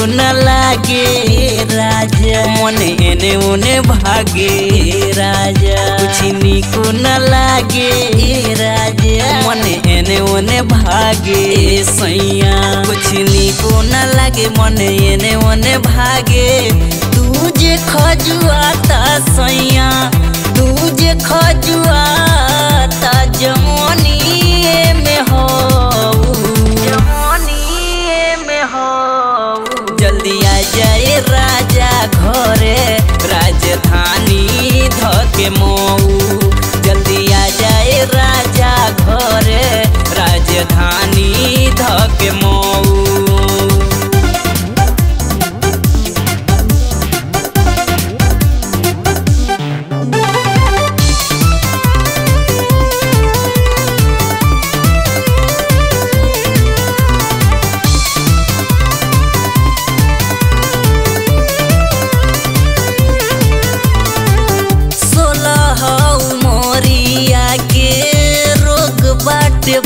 न लागे राजा, मन एने ओने भागे राजा। कुछ निको न लागे राजा, मन एने ओने भागे सैया। कुछ निको न लागे मन एने ओने भागे। तुझे खजुआता सैया, तुझे खजुआता जवानी में हो, जवानी में हो। जल्दी आ जाए राजा घरे, राजधानी धके मऊ। जल्दी आ जाए राजा घरे, राजधानी धके मऊ।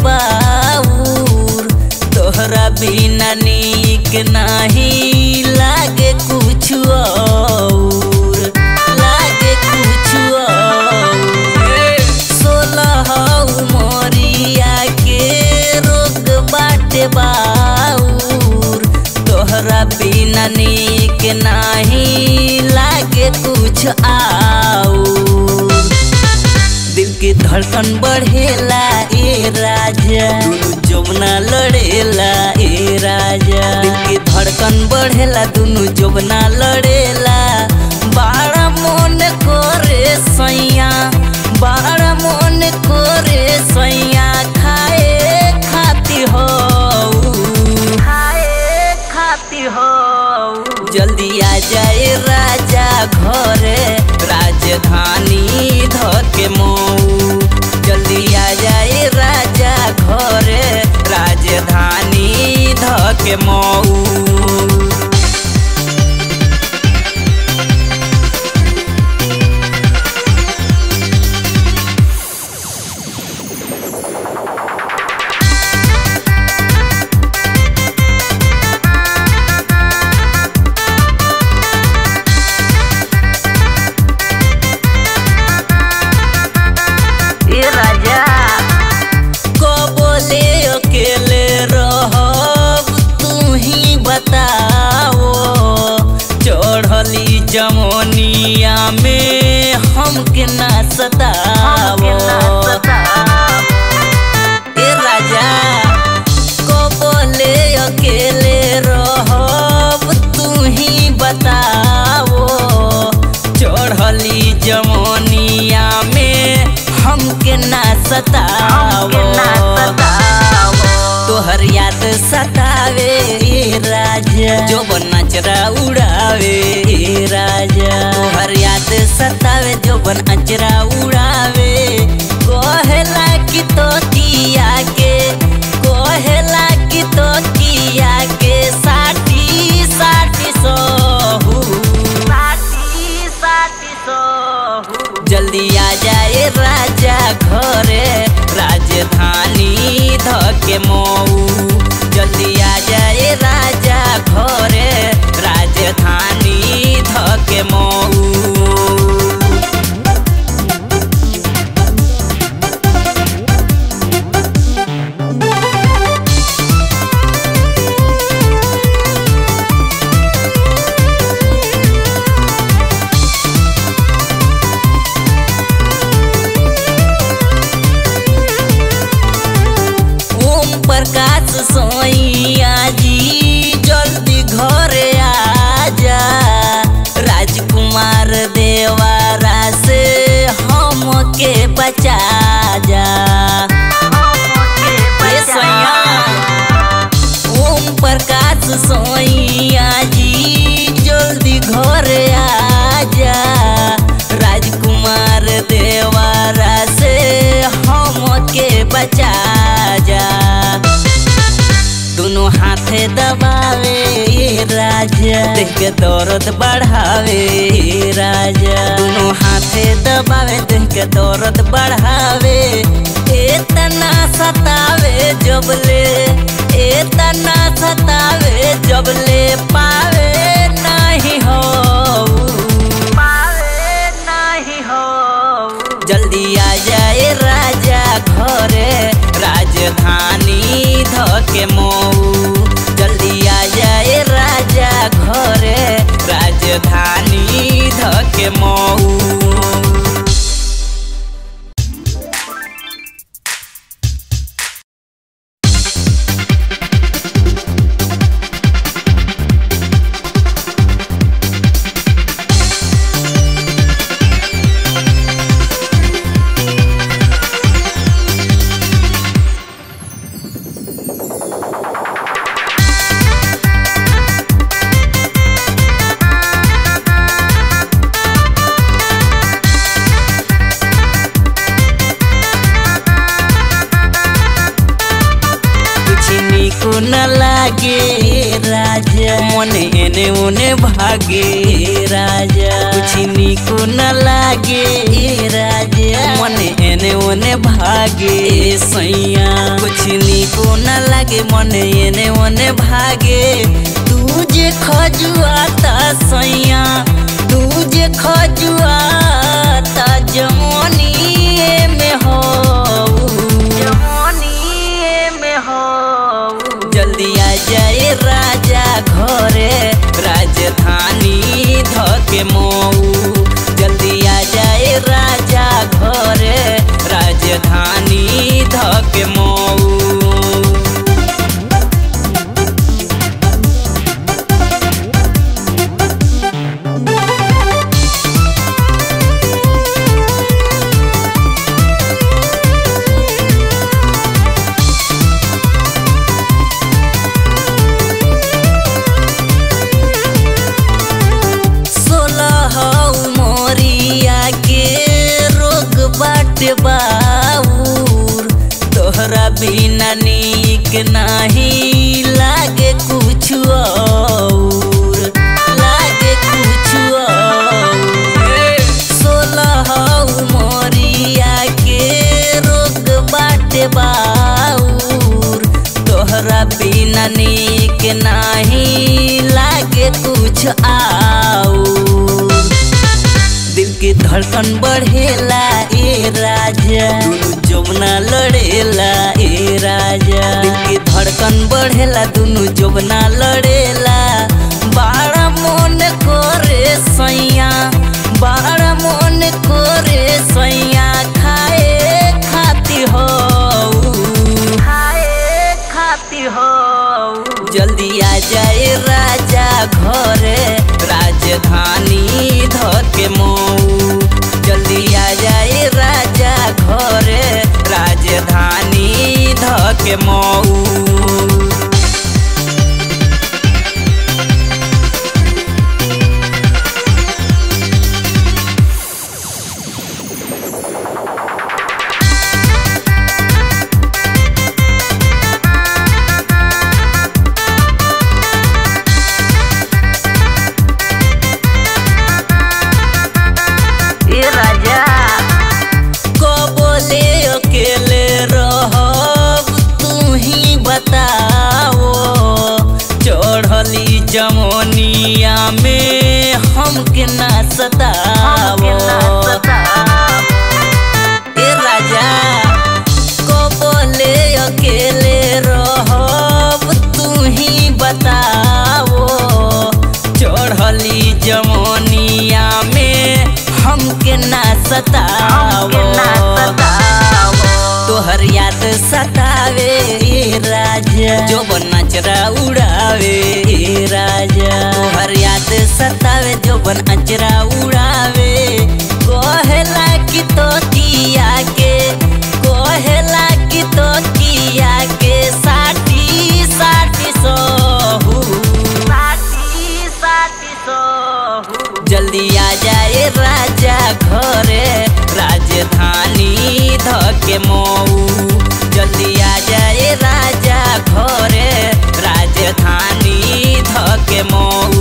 बाऊर तोहरा बिना नीक नहीं लागे कुछ और, लागे कुछ और। 16 उमरिया के रोग बाटे बाऊर, तोहरा बिना नीक नहीं लागे कुछ और। दिल की धड़कन बढ़ेला ए राजा, दुनु जमुना लड़ेला ए राजा। दिल की धड़कन बढ़ेला दुनु जमुना लड़ेला। बाड़ा मन करे सैया, बाड़ा मन करे सैया। खाए खाती हो, खाए खाती हो। जल्दी आ जाए राजा घरे, राजधानी धके मऊ। जल्दी आ जाए राजा घरे, राजधानी धके मऊ। जमोनिया में हमके ना सतावो ए राजा। को बोले अकेले रहब तू ही बताओ। चढ़ली जमोनिया में हमके ना सतावो। तोहर याद सतावे राजा, जो नचरा उड़ावे राजा। तोहर याद सतावे जो नचरा उड़ावे। कोहला की तो किया के, कोहला की तो किया के। साटी साटी सोहू, साटी साटी सोहू। जल्दी आ जाए राजा घरे, राजधानी धके मऊ। जल्दी आ जाए राजा घरे, राजधानी धके मऊ। प्रकाश सोइया जी जल्दी घरे आजा। राजकुमार देवारा से हमके बचा जा। ओम प्रकाश सोइया जी जल्दी घरे आजा। राजकुमार देवारा से हमके बचा जा। दोनों हाथे दबावे राजा, देख के दर्द बढ़ावे राजा। दोनों हाथे दबावे, देख के दर्द बढ़ावे। इतना सतावे जबले, इतना सतावे जबले पावे। धके मऊ। जल्दी आ जाए राजा घरे राजधानी धके मऊ। न लागे राजा मन एने ओने भागे राजा। कुछ निको न लागे राजा मन एने ओने भागे सैया। कुछ निको न लागे मन एने ओने भागे। तुझे खजुआता सैया तुझे खजुआता जवानी में हो जल्दी आ जाए राजा घरे राजधानी धके मऊ। जल्दी आ जाए राजा घरे राजधानी धके मऊ। बाऊर तोहरा बिना नीक नहीं लागे कुछ और लागे कुछ और। 16 उमरिया के रोग बाटे बाऊर तोहरा बिना नीक नहीं लागे कुछ और। दिल की धड़कन बढ़ेला ए राजा दुनु जमुना लड़ेला ए राजा। दिल की धड़कन बढ़ेला दुनु जमुना लड़ेला। बड़ा मन करे सैया बड़ा मन करे सैया खाए खाती हो जल्दी आ जाए राजा घरे राजधानी धके मऊ। जल्दी आ जाए राजा घरे राजधानी धके मऊ। जमोनिया में हमके ना सतावो ए राजा को बोले अकेले रहब तू ही बताओ। चढ़ली जमोनिया में हमके ना सतावो तोहर याद सतावे राजा जो नचरा उड़ावे राजा। तोहर याद सतावे जो नचरा उड़ावे। कोहला की तो किया के कोहला की तो किया के साटी साटी सोहू जल्दी आ जाए राजा घरे राजधानी धके मऊ। जल्दी आ जाए राजा घरे राजधानी धके मऊ।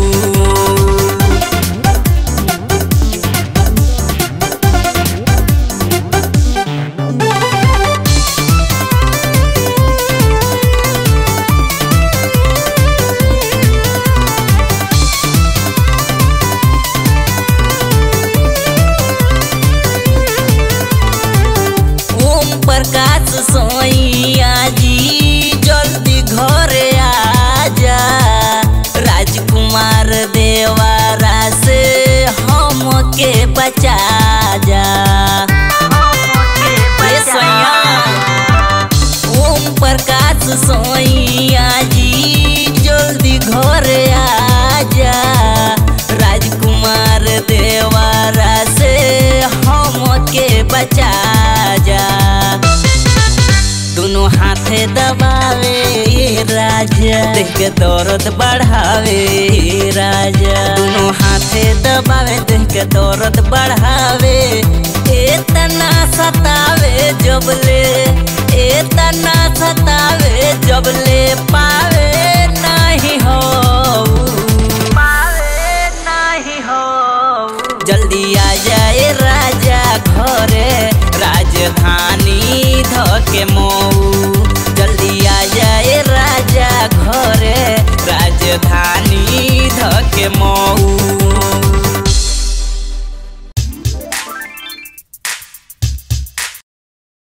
बचा जा। दोनों हाथे दबावे ये राजा, देख के दर्द बढ़ावे ये राजा। दोनों हाथे दबावे देख के दर्द बढ़ावे, इतना सतावे जबले, इतना सतावे जबले